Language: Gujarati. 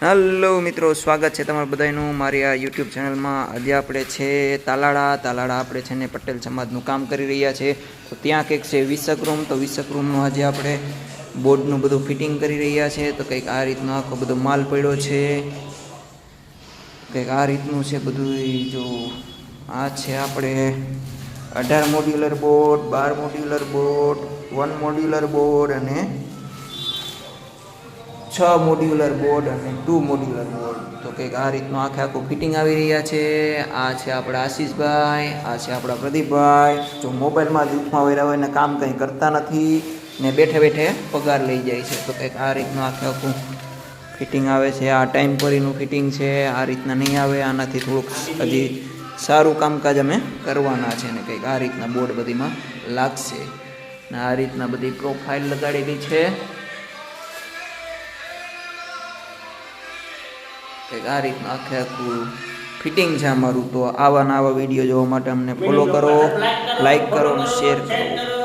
હેલો મિત્રો, સ્વાગત છે તમારું બધાનું મારી આ યુટ્યુબ ચેનલમાં। આજે આપણે છે તાલાળા આપણે છે ને પટેલ સમાજનું કામ કરી રહ્યા છે। તો ત્યાં કંઈક છે વિસક રૂમ, તો વિસક રૂમનું આજે આપણે બોર્ડનું બધું ફિટિંગ કરી રહ્યા છે। તો કંઈક આ રીતનો આખો બધો માલ પડ્યો છે, કંઈક આ રીતનું છે બધું। જો આ છે આપણે 18 modular board, 12 modular board, 1 modular board અને 6 મોડ્યુલર બોર્ડ અને 2 મોડ્યુલર બોર્ડ। તો કંઈક આ રીતનું આખું ફિટિંગ આવી રહ્યા છે। આ છે આપણા આશીષભાઈ, આ છે આપણા પ્રદીપભાઈ। જો મોબાઈલમાં જ ઉઠમાં વહેરા હોય ને કામ કંઈ કરતા નથી ને બેઠે બેઠે પગાર લઈ જાય છે। તો કંઈક આ રીતનું આખું ફિટિંગ આવે છે। આ ટાઈમ પરીનું ફિટિંગ છે, આ રીતના નહીં આવે। આનાથી થોડુંક હજી સારું કામકાજ અમે કરવાના છે ને કંઈક આ રીતના બોર્ડ બધીમાં લાગશે ને આ રીતના બધી પ્રોફાઇલ લગાડેલી છે। કંઈક આ રીતનું આખું ફિટિંગ છે અમારું। તો આવા વિડીયો જોવા માટે અમને ફોલો કરો, લાઈક કરો અને શેર કરો।